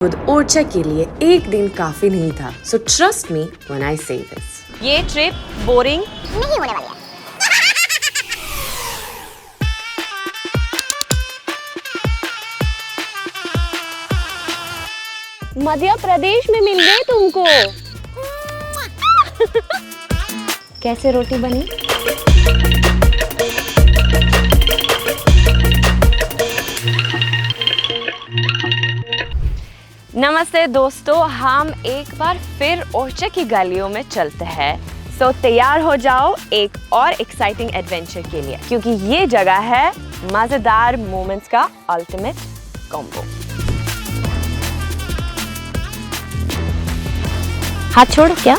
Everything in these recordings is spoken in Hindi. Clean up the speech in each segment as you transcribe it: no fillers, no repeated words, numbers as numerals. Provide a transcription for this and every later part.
खुद ओरछा के लिए एक दिन काफी नहीं था, so trust me when I से दिस। ये ट्रिप बोरिंग नहीं होने वाली है। मध्य प्रदेश में मिल गए तुमको। कैसे रोटी बनी? नमस्ते दोस्तों, हम एक बार फिर ओरछा की गलियों में चलते हैं। सो तैयार हो जाओ एक और एक्साइटिंग एडवेंचर के लिए, क्योंकि ये जगह है मजेदार मोमेंट्स का अल्टीमेट कॉम्बो। हाथ छोड़ो क्या?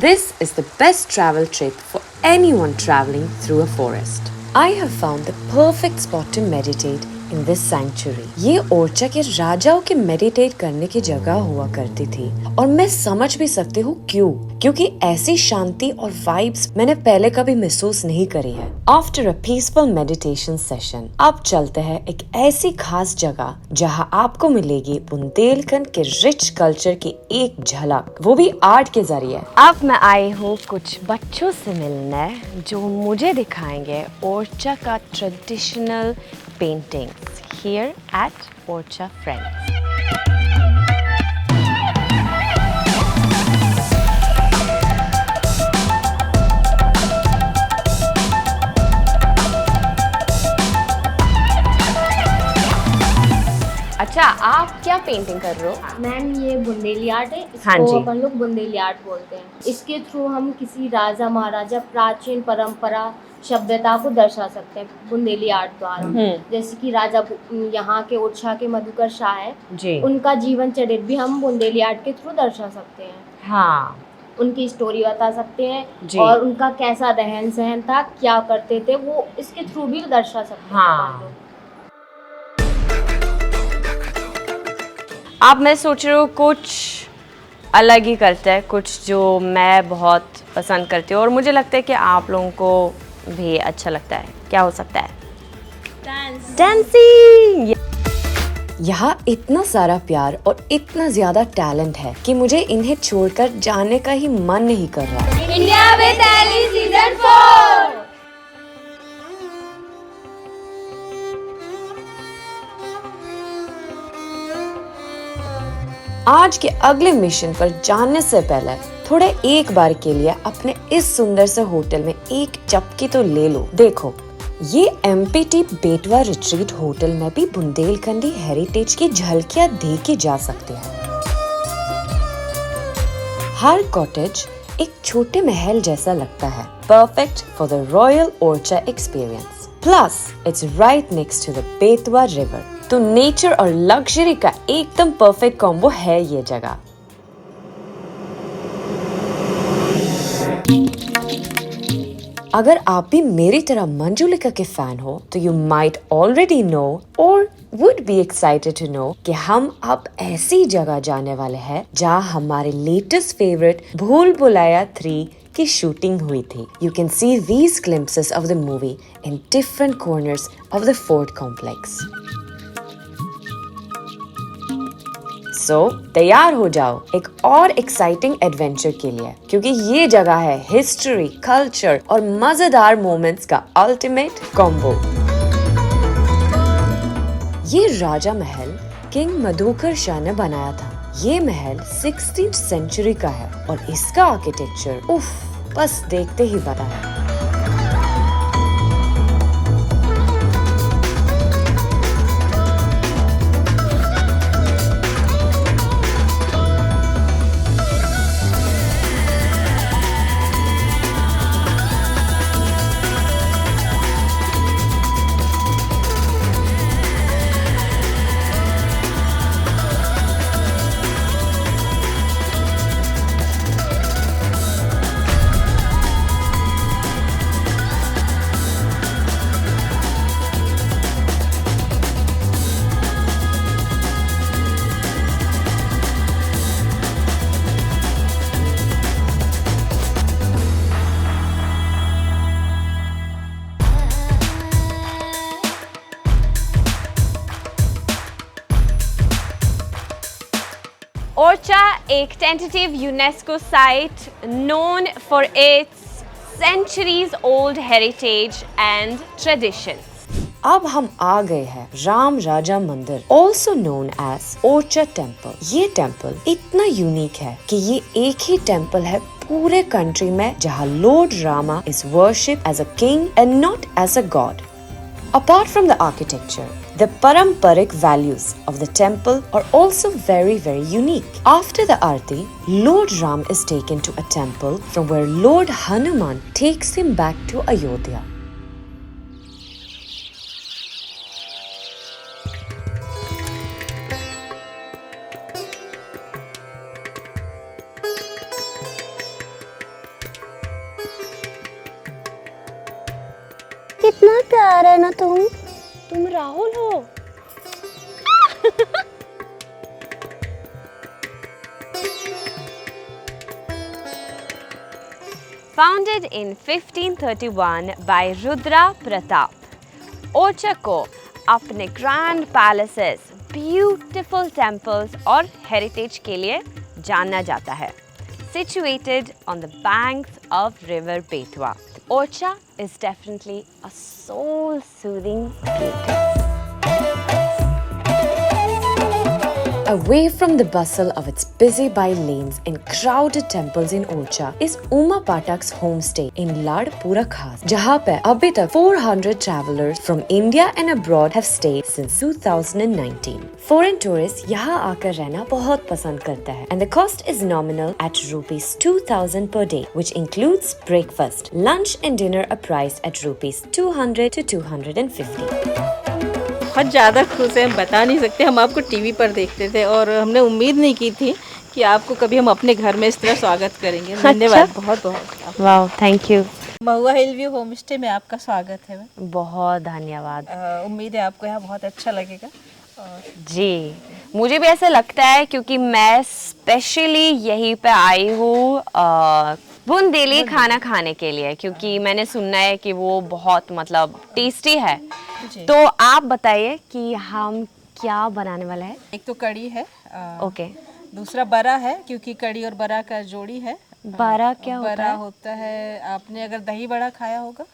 This is the best travel trip for anyone traveling through a forest. I have found the perfect spot to meditate in this sanctuary. ये ओरछा के राजाओं के मेडिटेट करने की जगह हुआ करती थी, और मैं समझ भी सकती हूँ क्यों, क्योंकि ऐसी शांति और वाइब्स मैंने पहले कभी महसूस नहीं करी है। After a peaceful meditation session, अब चलते हैं एक ऐसी खास जगह जहाँ आपको मिलेगी बुंदेलखंड के रिच कल्चर की एक झलक, वो भी आर्ट के जरिए। अब मैं आई हूँ कुछ बच्चों से मिलने जो मुझे दिखाएंगे ओरछा का traditional paintings here at Orcha Friends. अच्छा, आप क्या पेंटिंग कर रहे हो? मैम, ये बुंदेली आर्ट है। हाँ इसको जी। अपन लोग बुंदेली आर्ट बोलते हैं। इसके थ्रू हम किसी राजा महाराजा प्राचीन परंपरा सभ्यता को दर्शा सकते हैं बुंदेली आर्ट द्वारा। जैसे कि राजा यहाँ के ओरछा के मधुकर शाह है जी। उनका जीवन चरित्र भी हम बुंदेली आर्ट के थ्रू दर्शा सकते हैं। हाँ उनकी स्टोरी बता सकते हैं जी। और उनका कैसा रहन सहन था, क्या करते थे, वो इसके थ्रू भी दर्शा सकते हैं हाँ। अपन लोग। अब मैं सोच रही हूँ कुछ अलग ही करते हैं, कुछ जो मैं बहुत पसंद करती हूँ और मुझे लगता है कि आप लोगों को भी अच्छा लगता है। क्या हो सकता है? डांसिंग। यहाँ इतना सारा प्यार और इतना ज्यादा टैलेंट है कि मुझे इन्हें छोड़कर जाने का ही मन नहीं कर रहा है। India with Ellie season 4। आज के अगले मिशन पर जाने से पहले थोड़े एक बार के लिए अपने इस सुंदर से होटल में एक चपकी तो ले लो। देखो, ये एमपीटी बेटवा रिट्रीट होटल में भी बुंदेलखंडी हेरिटेज की झलकियां देखी जा सकती है। हर कॉटेज एक छोटे महल जैसा लगता है, perfect for the royal Orchha experience. Plus it's right next to the Betwa river, तो नेचर और लग्जरी का एकदम परफेक्ट कॉम्बो है ये जगह। अगर आप भी मेरी तरह मंजुलिका के फैन हो तो यू माइट ऑलरेडी नो और would be excited to know कि हम अब ऐसी जगह जाने वाले हैं जहां हमारे लेटेस्ट फेवरेट भूल भुलैया 3 की शूटिंग हुई थी। You can see these glimpses of the movie in different corners of the fort complex. So तैयार हो जाओ एक और एक्साइटिंग एडवेंचर के लिए, क्योंकि ये जगह है हिस्ट्री, कल्चर और मजेदार मोमेंट्स का अल्टीमेट कॉम्बो। ये राजा महल किंग मधुकर शाह ने बनाया था। ये महल 16th सेंचुरी का है और इसका आर्किटेक्चर उफ, बस देखते ही पता है। ओरछा एक tentative UNESCO site known for its centuries old heritage and traditions. अब हम आ गए हैं Ram Raja Mandir, also known as Orchha temple. ये टेम्पल इतना यूनिक है कि ये एक ही टेम्पल है पूरे कंट्री में जहाँ Lord Rama is worship as a king and not as a god. Apart from the architecture, the paramparic values of the temple are also very unique. After the Aarti, Lord Ram is taken to a temple from where Lord Hanuman takes him back to Ayodhya. कितना प्यार है ना तुम राहुल हो। Founded in 1531 by Rudra Pratap, Orchha को अपने ग्रैंड पैलेसेस, ब्यूटीफुल टेम्पल्स और हेरिटेज के लिए जाना जाता है। Situated on the banks of River Betwa, Orcha is definitely a soul-soothing beauty. Away from the bustle of its busy by lanes and crowded temples in Orcha is Uma Patak's homestay in Ladpura Khas, जहाँ पे अभी तक 400 travelers from India and abroad have stayed since 2019. Foreign tourists यहाँ आकर रहना बहुत पसंद करता है, and the cost is nominal at rupees 2000 per day, which includes breakfast, lunch and dinner are priced at rupees 200 to 250. बहुत ज़्यादा खुश हैं, हम बता नहीं सकते। हम आपको टीवी पर देखते थे और हमने उम्मीद नहीं की थी कि आपको कभी हम अपने घर में इस तरह स्वागत करेंगे। धन्यवाद बहुत बहुत। वाह, thank you. Mahua hill view home stay में आपका स्वागत है। बहुत धन्यवाद। उम्मीद है आपको यहाँ बहुत अच्छा लगेगा। जी, मुझे भी ऐसा लगता है क्योंकि मैं स्पेशली यहीं पे आई हूँ बुंदेली खाना खाने के लिए, क्योंकि मैंने सुना है कि वो बहुत मतलब टेस्टी है। तो आप बताइए कि हम क्या बनाने वाला है। एक तो कड़ी है, ओके। दूसरा बड़ा है, क्योंकि कड़ी और बड़ा का जोड़ी है। बड़ा क्या होता है? बड़ा होता है, आपने अगर दही बड़ा खाया होगा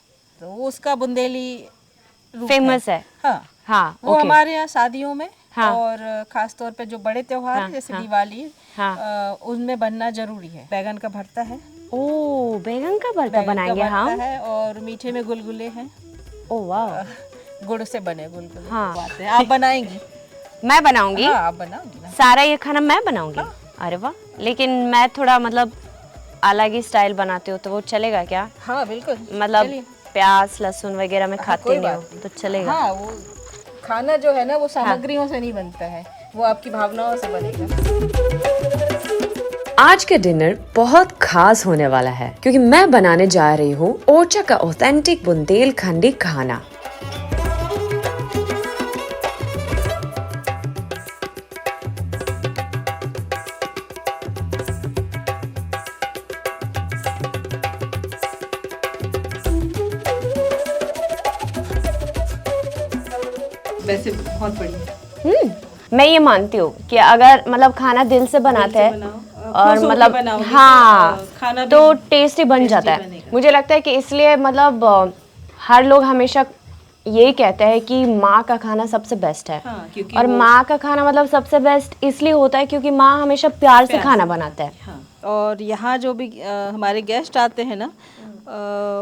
तो उसका बुंदेली फेमस है। हाँ हाँ, वो हमारे यहाँ शादियों में, हाँ, और खास तौर पे जो बड़े त्योहार हाँ, जैसे हाँ, दिवाली, हाँ, उनमें बनना जरूरी है। बैगन का भरता है। ओ, बैगन का भरता बनाएंगे हम। है, और मीठे में गुलगुले हैं। ओ वाह, गुड़ से बने गुलगुले। हाँ। बात है, आप बनाएंगी? मैं बनाऊंगी। हाँ, आप बनाओगी ना। सारा ये खाना मैं बनाऊंगी। हाँ। अरे वाह, लेकिन मैं थोड़ा मतलब अलग ही स्टाइल बनाती हूँ, तो वो चलेगा क्या? हाँ बिल्कुल, मतलब प्याज लहसुन वगैरह मैं खाती नहीं हूँ, तो चलेगा। हाँ, वो खाना जो है ना वो सामग्रियों से नहीं बनता है, वो आपकी भावनाओं से बनेगा। आज का डिनर बहुत खास होने वाला है क्योंकि मैं बनाने जा रही हूँ ओरछा का ऑथेंटिक बुंदेलखंडी खाना। वैसे बहुत बढ़िया। मैं ये मानती हूँ कि अगर मतलब खाना दिल से बनाते हैं और मतलब हाँ खाना तो टेस्टी बन जाता है। मुझे लगता है कि इसलिए मतलब हर लोग हमेशा यही कहते हैं कि माँ का खाना सबसे बेस्ट है। हाँ, और माँ का खाना मतलब सबसे बेस्ट इसलिए होता है क्योंकि माँ हमेशा प्यार से खाना बनाता है। हाँ। और यहाँ जो भी हमारे गेस्ट आते हैं ना,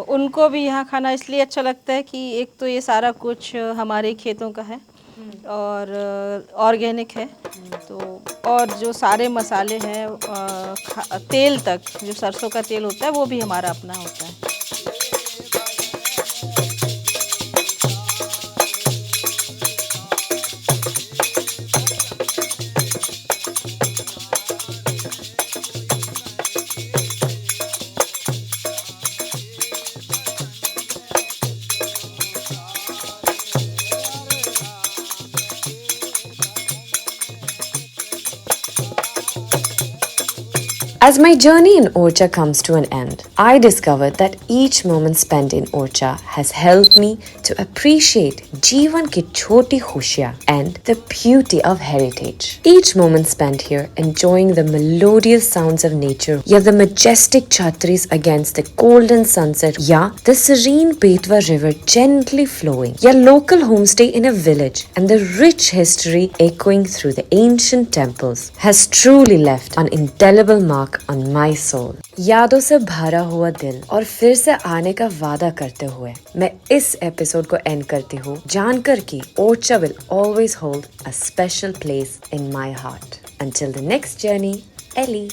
उनको भी यहाँ खाना इसलिए अच्छा लगता है कि एक तो ये सारा कुछ हमारे खेतों का है और ऑर्गेनिक है, तो और जो सारे मसाले हैं, तेल तक जो सरसों का तेल होता है वो भी हमारा अपना होता है। As my journey in Orcha comes to an end, I discovered that each moment spent in Orcha has helped me to appreciate जीवन की छोटी खुशियाँ and the beauty of heritage. Each moment spent here enjoying the melodious sounds of nature, या the majestic chhatris against the golden sunset, या the serene Betwa river gently flowing, या local homestay in a village and the rich history echoing through the ancient temples has truly left an indelible mark on my soul. यादों से भरा हुआ दिल और फिर से आने का वादा करते हुए मैं इस एपिसोड को एंड करती हूँ जानकर कि Orcha will always hold a special place in my heart. Until the next journey, Ellie.